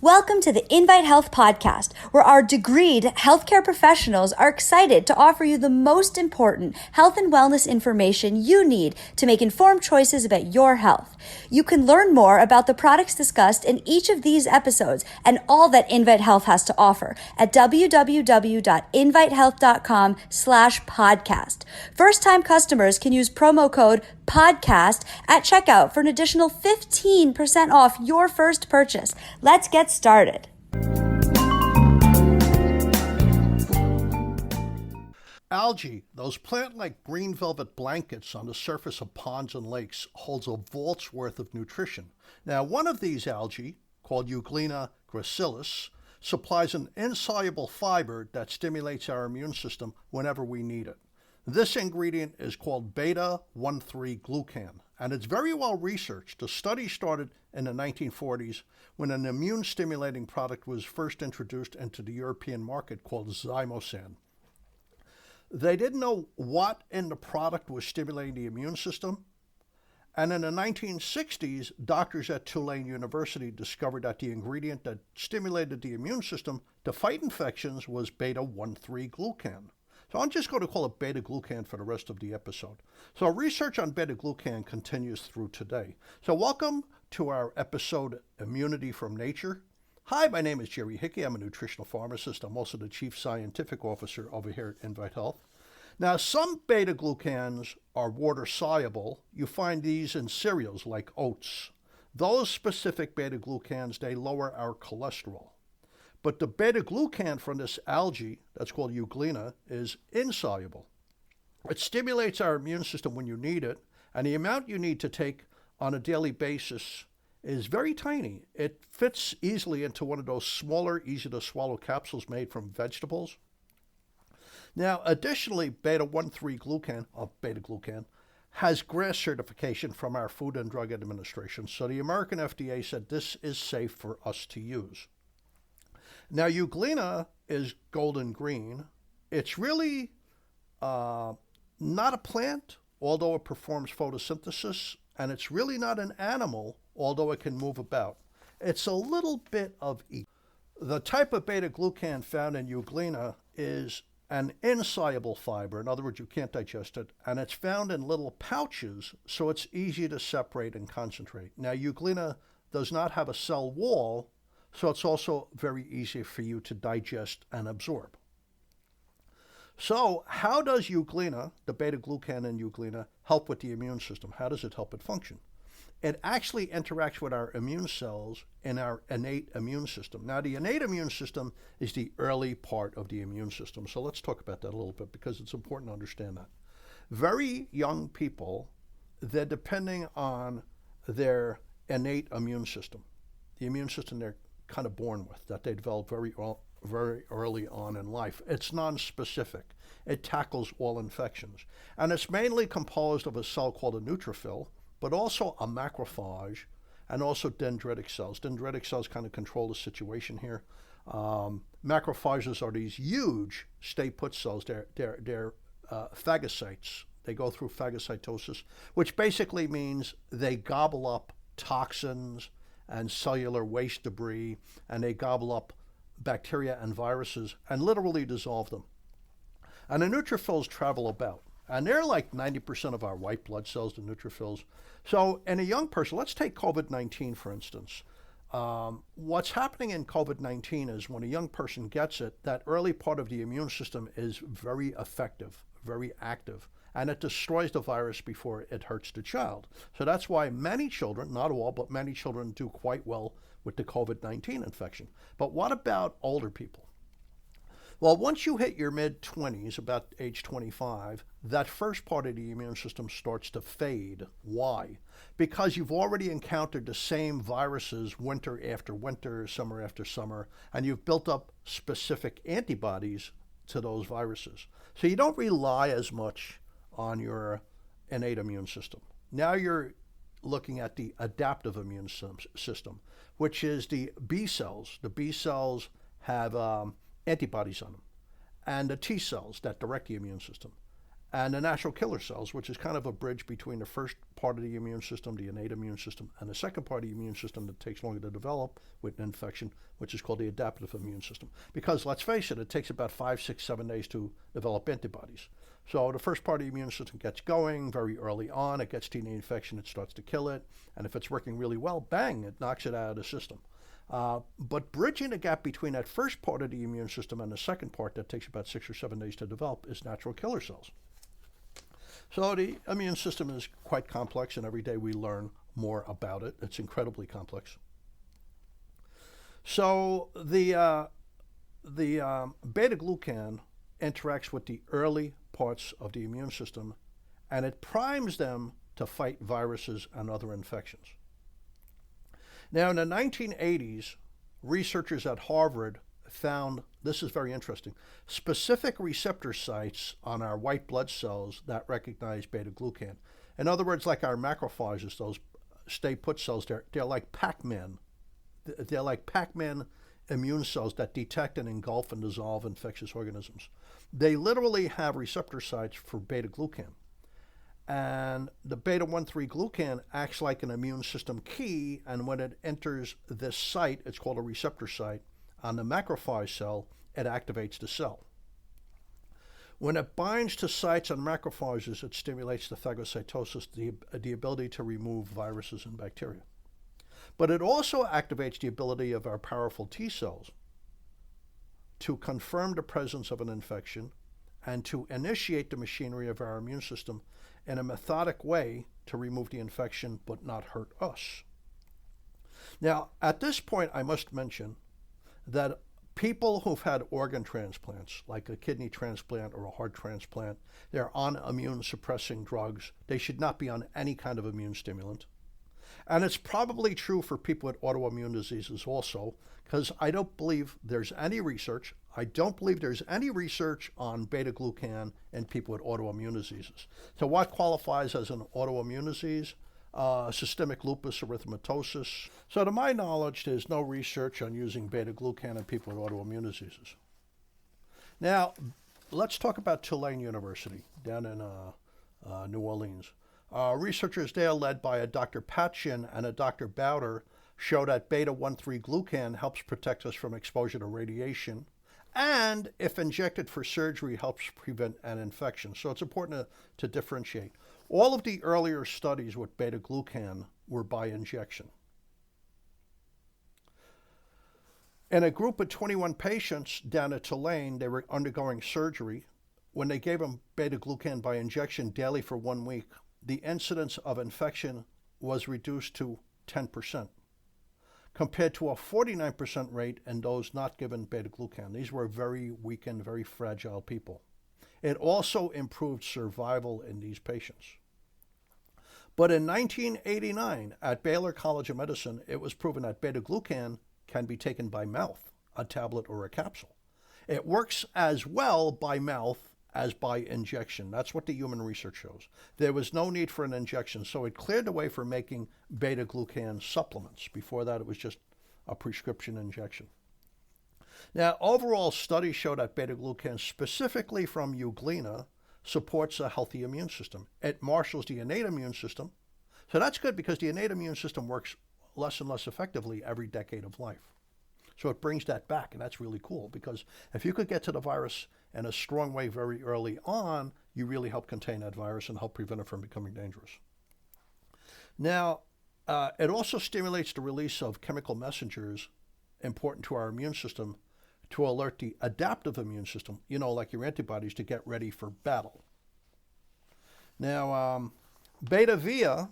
Welcome to the Invite Health podcast, where our degreed healthcare professionals are excited to offer you the most important health and wellness information you need to make informed choices about your health. You can learn more about the products discussed in each of these episodes and all that Invite Health has to offer at www.invitehealth.com/podcast. First-time customers can use promo code podcast at checkout for an additional 15% off your first purchase. Let's get started. Algae, those plant-like green velvet blankets on the surface of ponds and lakes, holds a vault's worth of nutrition. Now, one of these algae, called Euglena gracilis, supplies an insoluble fiber that stimulates our immune system whenever we need it. This ingredient is called beta-1,3-glucan, and it's very well researched. The study started in the 1940s when an immune-stimulating product was first introduced into the European market called Zymosan. They didn't know what in the product was stimulating the immune system, and in the 1960s, doctors at Tulane University discovered that the ingredient that stimulated the immune system to fight infections was beta-1,3-glucan. So I'm just going to call it beta-glucan for the rest of the episode. So research on beta-glucan continues through today. So welcome to our episode, Immunity from Nature. Hi, my name is Jerry Hickey. I'm a nutritional pharmacist. I'm also the Chief Scientific Officer over here at Invite Health. Now, some beta-glucans are water-soluble. You find these in cereals like oats. Those specific beta-glucans, they lower our cholesterol. But the beta-glucan from this algae, that's called Euglena, is insoluble. It stimulates our immune system when you need it, and the amount you need to take on a daily basis is very tiny. It fits easily into one of those smaller, easy-to-swallow capsules made from vegetables. Now, additionally, beta-1,3-glucan, or beta-glucan, has GRAS certification from our Food and Drug Administration, so the American FDA said this is safe for us to use. Now, Euglena is golden green. It's really not a plant, although it performs photosynthesis, and it's really not an animal, although it can move about. It's a little bit of each. The type of beta-glucan found in Euglena is an insoluble fiber. In other words, you can't digest it, and it's found in little pouches, so it's easy to separate and concentrate. Now, Euglena does not have a cell wall, so it's also very easy for you to digest and absorb. So how does Euglena, the beta-glucan in Euglena, help with the immune system? How does it help it function? It actually interacts with our immune cells in our innate immune system. Now, the innate immune system is the early part of the immune system. So let's talk about that a little bit because it's important to understand that. Very young people, they're depending on their innate immune system, the immune system they're kind of born with, that they develop very early on in life. It's non-specific. It tackles all infections. And it's mainly composed of a cell called a neutrophil, but also a macrophage, and also dendritic cells. Dendritic cells kind of control the situation here. Macrophages are these huge stay-put cells. They're phagocytes. They go through phagocytosis, which basically means they gobble up toxins and cellular waste debris, and they gobble up bacteria and viruses and literally dissolve them. And the neutrophils travel about, and they're like 90% of our white blood cells, the neutrophils. So in a young person, let's take COVID-19 for instance. What's happening in COVID-19 is when a young person gets it, that early part of the immune system is very effective, very active, and it destroys the virus before it hurts the child. So that's why many children, not all, but many children do quite well with the COVID-19 infection. But what about older people? Well, once you hit your mid-20s, about age 25, that first part of the immune system starts to fade. Why? Because you've already encountered the same viruses winter after winter, summer after summer, and you've built up specific antibodies to those viruses. So you don't rely as much on your innate immune system. Now you're looking at the adaptive immune system, which is the B cells. The B cells have antibodies on them, and the T cells that direct the immune system. and the natural killer cells, which is kind of a bridge between the first part of the immune system, the innate immune system, and the second part of the immune system that takes longer to develop with an infection, which is called the adaptive immune system. Because let's face it, it takes about 5, 6, 7 days to develop antibodies. So the first part of the immune system gets going very early on. It gets to the infection, it starts to kill it. And if it's working really well, bang, it knocks it out of the system. But bridging the gap between that first part of the immune system and the second part that takes about 6 or 7 days to develop is natural killer cells. So the immune system is quite complex, and every day we learn more about it. It's incredibly complex. So the beta-glucan interacts with the early parts of the immune system, and it primes them to fight viruses and other infections. Now, in the 1980s, researchers at Harvard found, this is very interesting, specific receptor sites on our white blood cells that recognize beta-glucan. In other words, like our macrophages, those stay-put cells, they're like Pac-Man. They're like Pac-Man immune cells that detect and engulf and dissolve infectious organisms. They literally have receptor sites for beta-glucan. And the beta-1,3 glucan acts like an immune system key, and when it enters this site, it's called a receptor site, on the macrophage cell, it activates the cell. When it binds to sites on macrophages, it stimulates the phagocytosis, the ability to remove viruses and bacteria. But it also activates the ability of our powerful T cells to confirm the presence of an infection and to initiate the machinery of our immune system in a methodic way to remove the infection but not hurt us. Now, at this point, I must mention that people who've had organ transplants, like a kidney transplant or a heart transplant, they're on immune suppressing drugs. They should not be on any kind of immune stimulant. And it's probably true for people with autoimmune diseases also, because I don't believe there's any research. I don't believe there's any research on beta-glucan in people with autoimmune diseases. So what qualifies as an autoimmune disease? Systemic lupus erythematosus. So to my knowledge, there's no research on using beta-glucan in people with autoimmune diseases. Now, let's talk about Tulane University down in New Orleans. Researchers there led by a Dr. Patchin and a Dr. Bowder show that beta-1,3 glucan helps protect us from exposure to radiation, and if injected for surgery, helps prevent an infection. So it's important to differentiate. All of the earlier studies with beta-glucan were by injection. In a group of 21 patients down at Tulane, they were undergoing surgery. When they gave them beta-glucan by injection daily for 1 week, the incidence of infection was reduced to 10%, compared to a 49% rate in those not given beta-glucan. These were very weakened, very fragile people. It also improved survival in these patients. But in 1989, at Baylor College of Medicine, it was proven that beta-glucan can be taken by mouth, a tablet or a capsule. It works as well by mouth as by injection. That's what the human research shows. There was no need for an injection, so it cleared the way for making beta-glucan supplements. Before that, it was just a prescription injection. Now, overall studies show that beta-glucan, specifically from Euglena, supports a healthy immune system. It marshals the innate immune system. So that's good because the innate immune system works less and less effectively every decade of life. So it brings that back, and that's really cool because if you could get to the virus in a strong way very early on, you really help contain that virus and help prevent it from becoming dangerous. Now, it also stimulates the release of chemical messengers important to our immune system to alert the adaptive immune system, like your antibodies, to get ready for battle. Now, BetaVia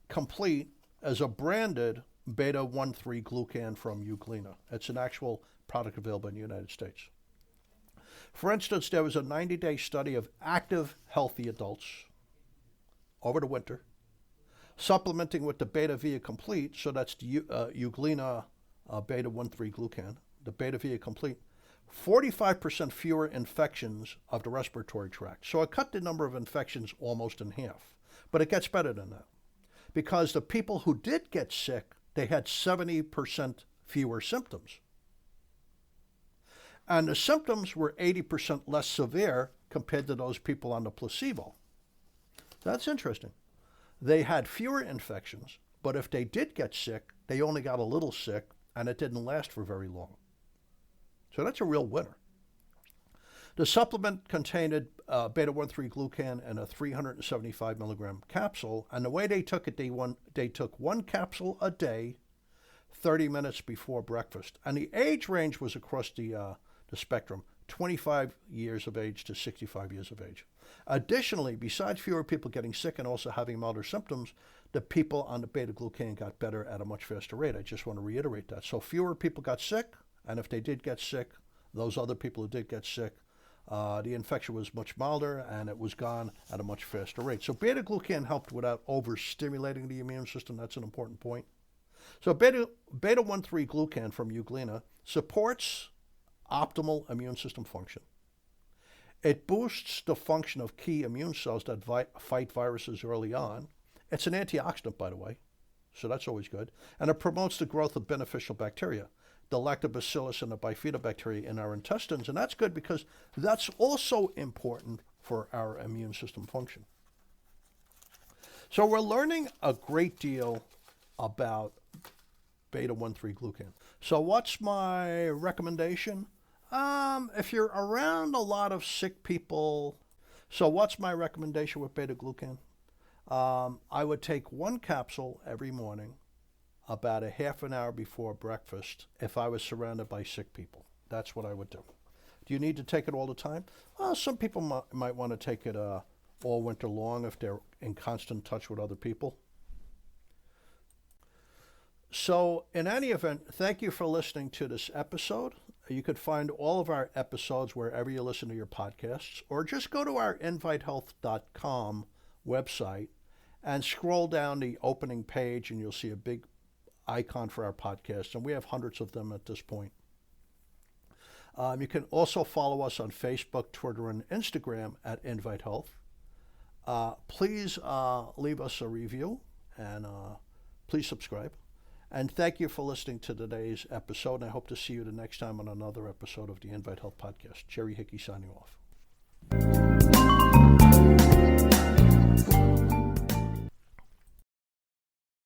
Complete is a branded beta-1,3 glucan from Euglena. It's an actual product available in the United States. For instance, there was a 90-day study of active, healthy adults over the winter, supplementing with the BetaVia Complete, so that's the Euglena beta-1,3 glucan, the BetaVia Complete, 45% fewer infections of the respiratory tract. So it cut the number of infections almost in half. But it gets better than that, because the people who did get sick, they had 70% fewer symptoms. And the symptoms were 80% less severe compared to those people on the placebo. That's interesting. They had fewer infections, but if they did get sick, they only got a little sick, and it didn't last for very long. So that's a real winner. The supplement contained beta-1,3 glucan in a 375 milligram capsule, and the way they took it, they took one capsule a day, 30 minutes before breakfast. And the age range was across the spectrum, 25 years of age to 65 years of age. Additionally, besides fewer people getting sick and also having milder symptoms, the people on the beta-glucan got better at a much faster rate. I just want to reiterate that. So fewer people got sick, and if they did get sick, those other people who did get sick, the infection was much milder and it was gone at a much faster rate. So beta-glucan helped without overstimulating the immune system. That's an important point. So beta-1,3 glucan from Euglena supports optimal immune system function. It boosts the function of key immune cells that fight viruses early on. It's an antioxidant, by the way, so that's always good. And it promotes the growth of beneficial bacteria, the lactobacillus and the bifidobacteria in our intestines. And that's good because that's also important for our immune system function. So we're learning a great deal about beta-1,3 glucan. So what's my recommendation? If you're around a lot of sick people, so what's my recommendation with beta-glucan? I would take one capsule every morning about a half an hour before breakfast if I was surrounded by sick people. That's what I would do. Do you need to take it all the time? Some people might want to take it all winter long if they're in constant touch with other people. So in any event, thank you for listening to this episode. You could find all of our episodes wherever you listen to your podcasts, or just go to our invitehealth.com website and scroll down the opening page and you'll see a big icon for our podcast, and we have hundreds of them at this point. You can also follow us on Facebook, Twitter, and Instagram at Invite Health. Please leave us a review and please subscribe. And thank you for listening to today's episode. And I hope to see you the next time on another episode of the Invite Health Podcast. Jerry Hickey signing off.